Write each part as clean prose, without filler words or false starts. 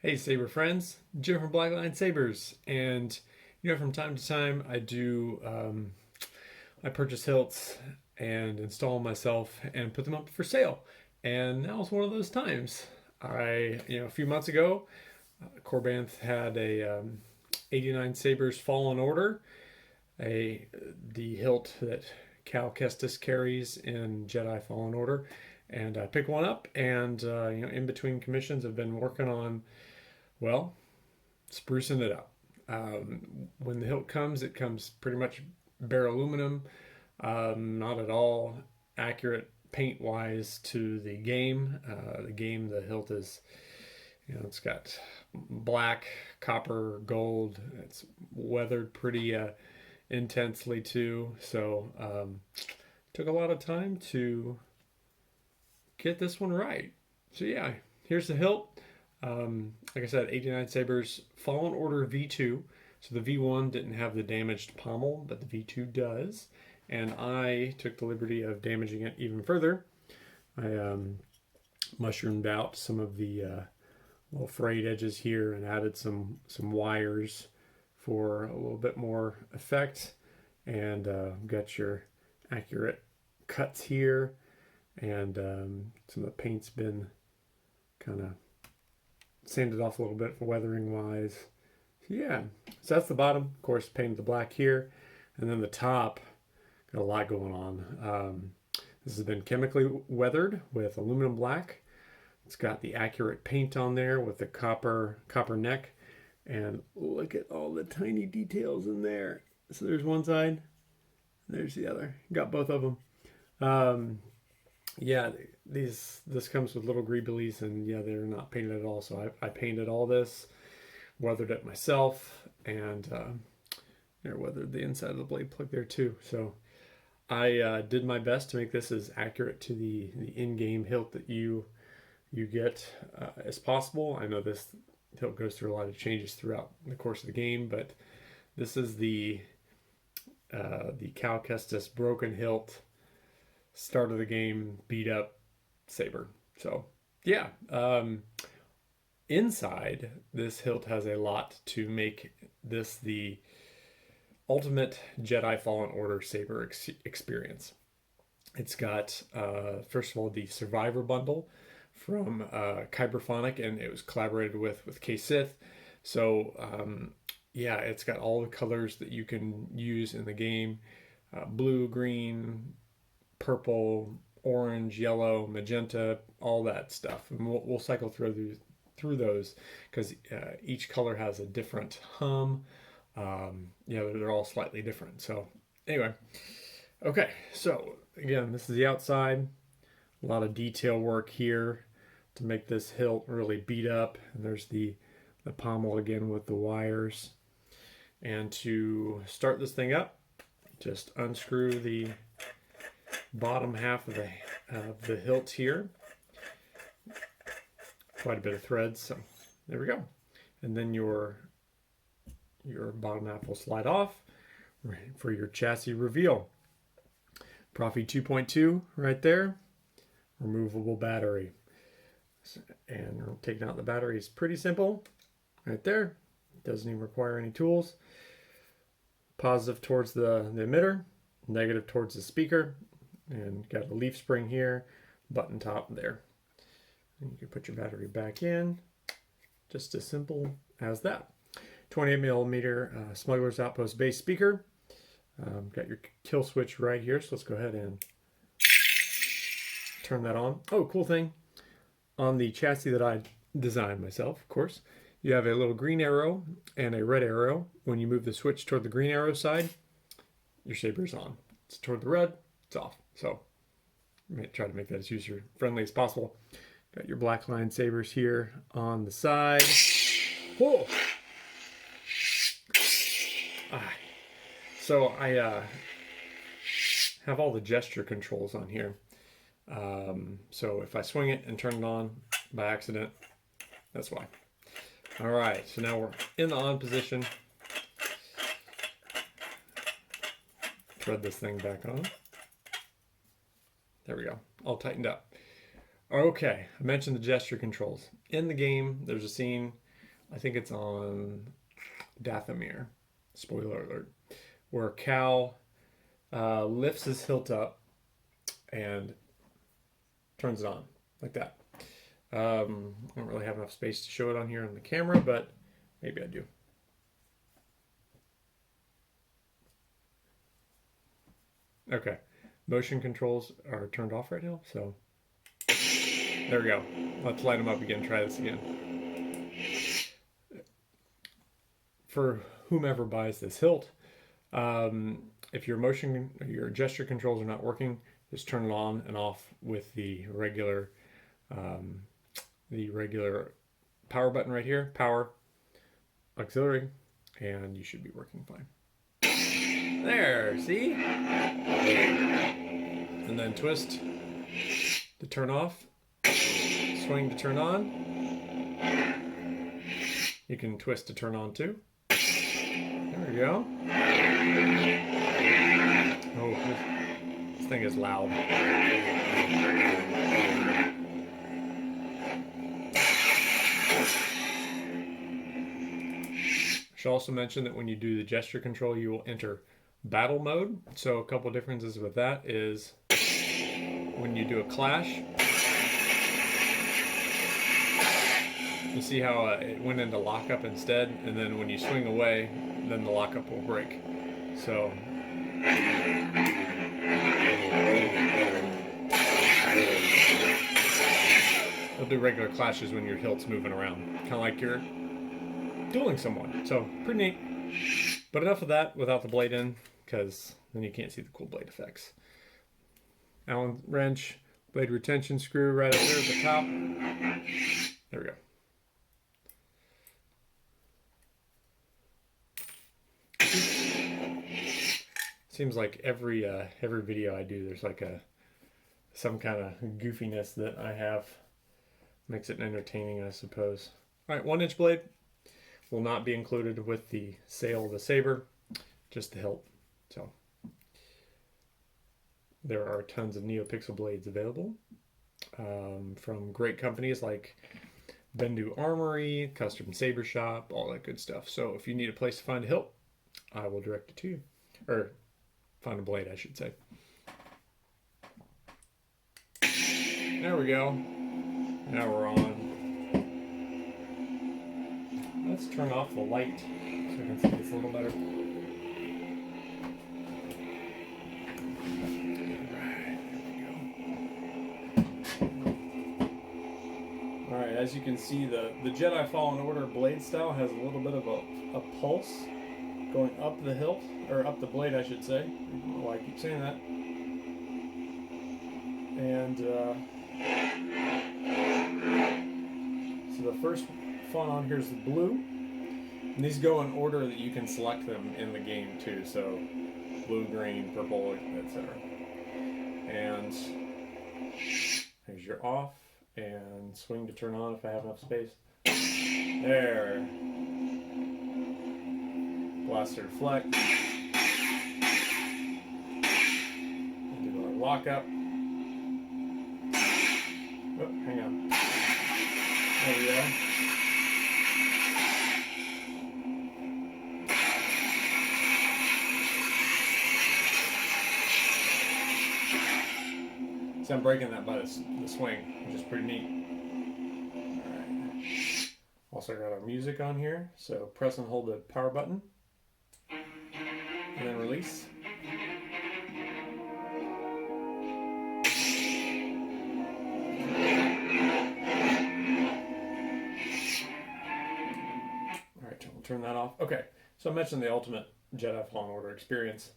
Hey Saber friends, Jim from Blackline Sabers, and from time to time I purchase hilts and install them myself and put them up for sale. And now is one of those times. A few months ago, Corbanth had a 89Sabers Fallen Order, the hilt that Cal Kestis carries in Jedi Fallen Order, and I picked one up. And in between commissions, I've been working on, well, sprucing it up. When the hilt comes, it comes pretty much bare aluminum, not at all accurate paint wise to the game. The hilt is, it's got black, copper, gold. It's weathered pretty intensely too. So took a lot of time to get this one right. So yeah, here's the hilt. Like I said, 89Sabers Fallen Order V2. So the V1 didn't have the damaged pommel, but the V2 does. And I took the liberty of damaging it even further. I mushroomed out some of the little frayed edges here and added some wires for a little bit more effect. And got your accurate cuts here. And some of the paint's been kind of sanded off a little bit for weathering wise. Yeah, so that's the bottom. Of course, painted the black here, and then the top got a lot going on. This has been chemically weathered with aluminum black. It's got the accurate paint on there with the copper neck, and look at all the tiny details in there. So there's one side, there's the other. Got both of them. Yeah, this comes with little greeblies, and yeah, they're not painted at all. So I painted all this, weathered it myself, and weathered the inside of the blade plug there too. So I did my best to make this as accurate to the in-game hilt that you get as possible. I know this hilt goes through a lot of changes throughout the course of the game, but this is the Cal Kestis broken hilt, start of the game, beat up Saber. So yeah, inside this hilt has a lot to make this the ultimate Jedi Fallen Order Saber experience. It's got first of all the Survivor bundle from Kyberphonic, and it was collaborated with KSith. So yeah, it's got all the colors that you can use in the game: blue, green, purple, orange, yellow, magenta, all that stuff. And we'll cycle through those because each color has a different hum. They're all slightly different. So anyway, okay. So again, this is the outside. A lot of detail work here to make this hilt really beat up. And there's the pommel again with the wires. And to start this thing up, just unscrew the bottom half of the hilt here. Quite a bit of threads, so there we go. And then your bottom half will slide off for your chassis reveal. Proffie 2.2 right there. Removable battery. And taking out the battery is pretty simple. Right there. Doesn't even require any tools. Positive towards the emitter, negative towards the speaker. And got a leaf spring here, button top there. And you can put your battery back in. Just as simple as that. 28mm Smuggler's Outpost bass speaker. Got your kill switch right here, so let's go ahead and turn that on. Oh, cool thing. On the chassis that I designed myself, of course, you have a little green arrow and a red arrow. When you move the switch toward the green arrow side, your Saber's on. It's toward the red, it's off. So I'm going to try to make that as user friendly as possible. Got your Blackline Sabers here on the side. Whoa! So I have all the gesture controls on here. So if I swing it and turn it on by accident, that's why. All right, so now we're in the on position. Thread this thing back on. There we go, all tightened up. Okay, I mentioned the gesture controls. In the game, there's a scene I think it's on Dathomir, spoiler alert, where Cal lifts his hilt up and turns it on like that. I don't really have enough space to show it on here on the camera, but maybe I do. Okay, motion controls are turned off right now, so there we go. Let's light them up again, try this again. For whomever buys this hilt, if your gesture controls are not working, just turn it on and off with the regular power button right here, power, auxiliary, and you should be working fine. There, see? And then twist to turn off, swing to turn on. You can twist to turn on too. There we go. Oh, this thing is loud. I should also mention that when you do the gesture control, you will enter battle mode. So a couple differences with that is when you do a clash, you see how it went into lockup instead, and then when you swing away, then the lockup will break. So you'll do regular clashes when your hilt's moving around, kind of like you're dueling someone. So pretty neat. But enough of that without the blade in, because then you can't see the cool blade effects. Allen wrench, blade retention screw right up there at the top. There we go. Seems like every video I do, there's like some kind of goofiness that I have. Makes it entertaining, I suppose. All right, 1-inch blade will not be included with the sale of the Saber, just the hilt. So there are tons of Neopixel blades available from great companies like Bendu Armory, Custom Saber Shop, all that good stuff. So if you need a place to find a hilt, I will direct it to you. Or find a blade, I should say. There we go. Now we're on. Let's turn off the light so I can see this a little better. Alright, as you can see, the Jedi Fallen Order blade style has a little bit of a pulse going up the hilt, or up the blade, I should say. I don't know why I keep saying that. And so the first font on here is the blue. And these go in order that you can select them in the game too. So blue, green, purple, etc. And there's your off, and swing to turn on if I have enough space. There. Blaster deflect. Do our lockup. Oh, hang on. There we go. So I'm breaking that by the swing, which is pretty neat. Alright. Also got our music on here, so press and hold the power button. And then release. Alright, we'll turn that off. Okay, so I mentioned the ultimate Jedi Fallen Order experience.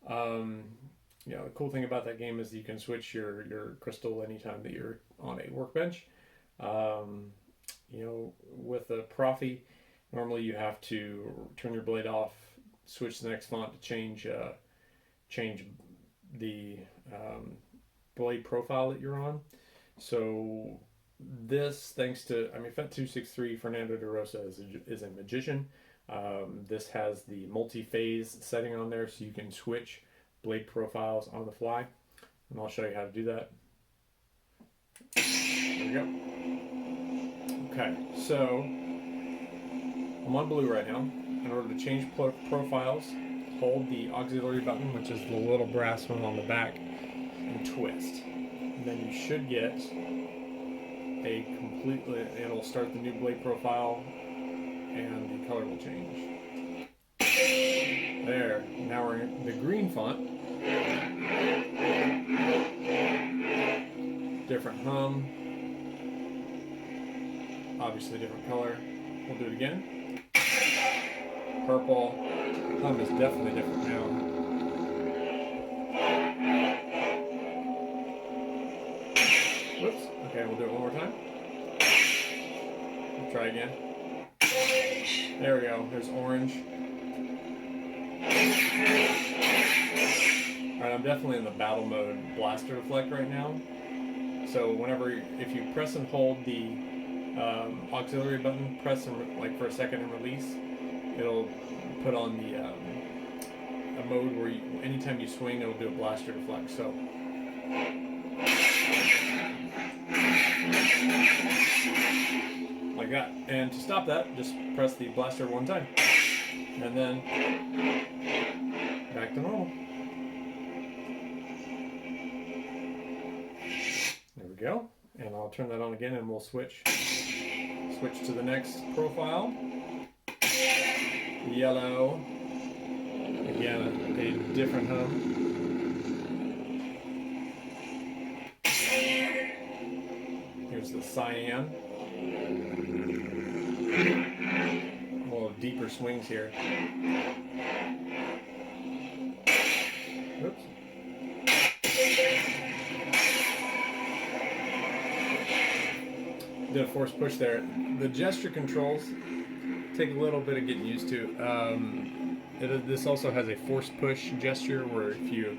You know, the cool thing about that game is you can switch your crystal anytime that you're on a workbench. You know, with a Proffie, normally you have to turn your blade off, switch to the next font to change the blade profile that you're on. So this, thanks to, I mean, FET263 Fernando de Rosa is a magician. This has the multi-phase setting on there, so you can switch blade profiles on the fly, and I'll show you how to do that. There we go. Okay, so I'm on blue right now. In order to change profiles, hold the auxiliary button, which is the little brass one on the back, and twist. And then you should get a completely, it'll start the new blade profile and the color will change. There, now we're in the green font. Different hum. Obviously different color. We'll do it again. Purple. Hum is definitely different now. Whoops. Okay, we'll do it one more time. We'll try again. There we go. There's orange. Alright, I'm definitely in the battle mode blaster deflect right now. So whenever, if you press and hold the auxiliary button, press and like for a second and release, it'll put on the a mode where you, anytime you swing, it'll do a blaster deflect. So like that. And to stop that, just press the blaster one time, and then back to normal. There we go. And I'll turn that on again, and we'll switch to the next profile. Yellow. Again, a different hum. Here's the cyan. A little deeper swings here. Oops. Did a force push there. The gesture controls take a little bit of getting used to. This also has a force push gesture where if you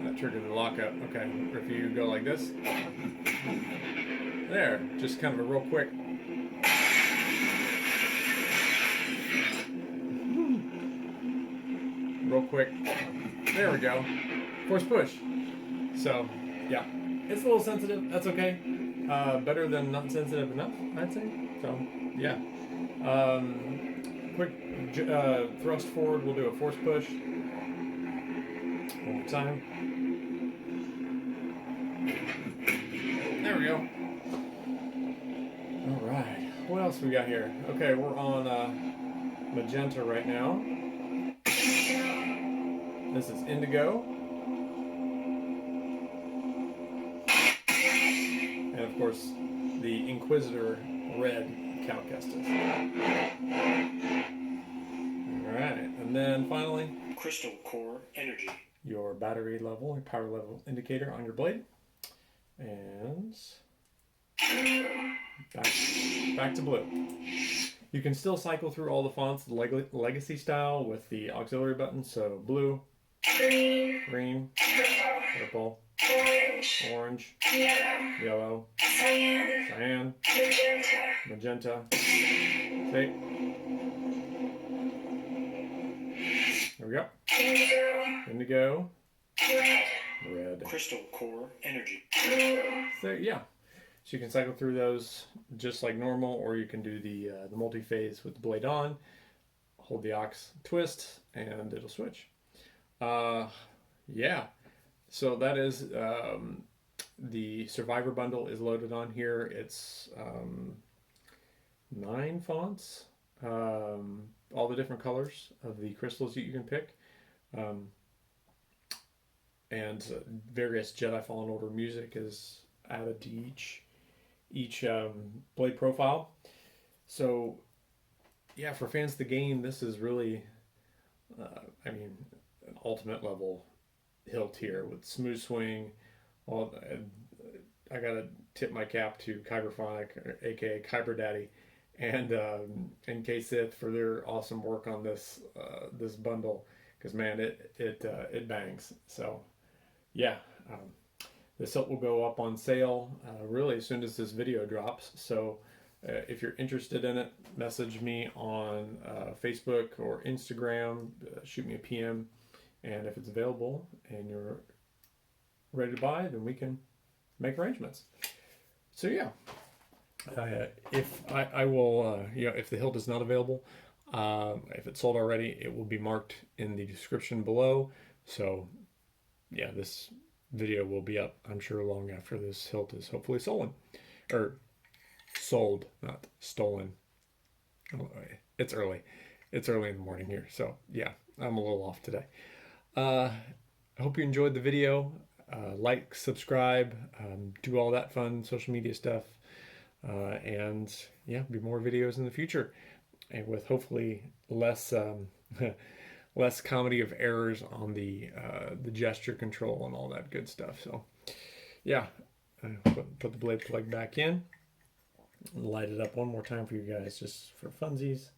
that triggered the lockup. Okay, or if you go like this, there, just kind of a real quick. Real quick. There we go. Force push. So, yeah, it's a little sensitive. That's okay. Better than not sensitive enough, I'd say. So, yeah. Quick thrust forward. We'll do a force push. One more time. There we go. All right. What else we got here? Okay, we're on magenta right now. This is indigo. And of course, the Inquisitor red Cal Kestis. Alright, and then finally, crystal core energy. Your battery level, your power level indicator on your blade. And back to blue. You can still cycle through all the fonts the legacy style with the auxiliary button, so blue, green, purple, orange, yellow, cyan, magenta. See? There we go. Indigo, red. Crystal core energy. So yeah, so you can cycle through those just like normal, or you can do the multi-phase with the blade on, hold the aux, twist, and it'll switch. Yeah. So that is the Survivor bundle is loaded on here. It's 9 fonts, all the different colors of the crystals that you can pick, and various Jedi Fallen Order music is added to each blade profile. So yeah, for fans of the game, this is really, I mean, an ultimate level hilt here with smooth swing. Well, I gotta tip my cap to Kyberphonic, aka Kyber Daddy, and KSith for their awesome work on this this bundle, because man, it bangs. So yeah, this hilt will go up on sale really as soon as this video drops. So if you're interested in it, message me on Facebook or Instagram, shoot me a PM, and if it's available and you're ready to buy, then we can make arrangements. So yeah, If I will, if the hilt is not available, if it's sold already, it will be marked in the description below. So, yeah, this video will be up, I'm sure, long after this hilt is hopefully stolen. Or sold, not stolen. It's early. It's early in the morning here. So, yeah, I'm a little off today. I hope you enjoyed the video. Like, subscribe, do all that fun social media stuff. And yeah, be more videos in the future, and with hopefully less less comedy of errors on the gesture control and all that good stuff. So yeah, put the blade plug back in and light it up one more time for you guys, just for funsies,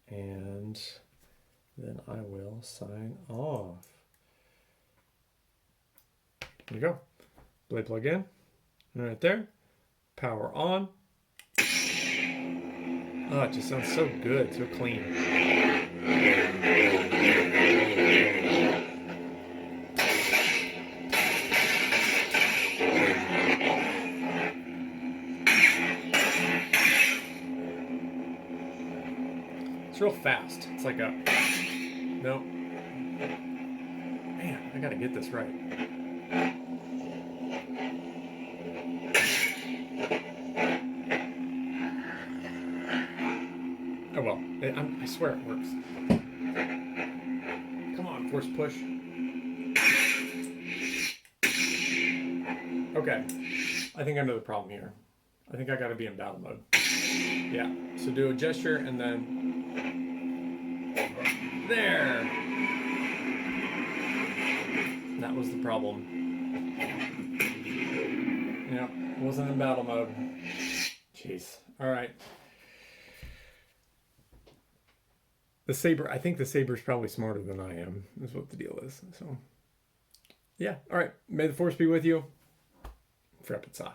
and then I will sign off. There you go. Blade plug in, right there. Power on. Oh, it just sounds so good, so clean. It's real fast. It's like a... No. Man, I gotta get this right. Oh well, I swear it works. Come on, force push. Okay, I think I know the problem here. I think I gotta be in battle mode. Yeah, so do a gesture and then... There! That was the problem. Yeah, wasn't in battle mode. Jeez. Alright. The Saber, I think the Saber's probably smarter than I am, is what the deal is. So, yeah. All right. May the Force be with you. Frepitsa.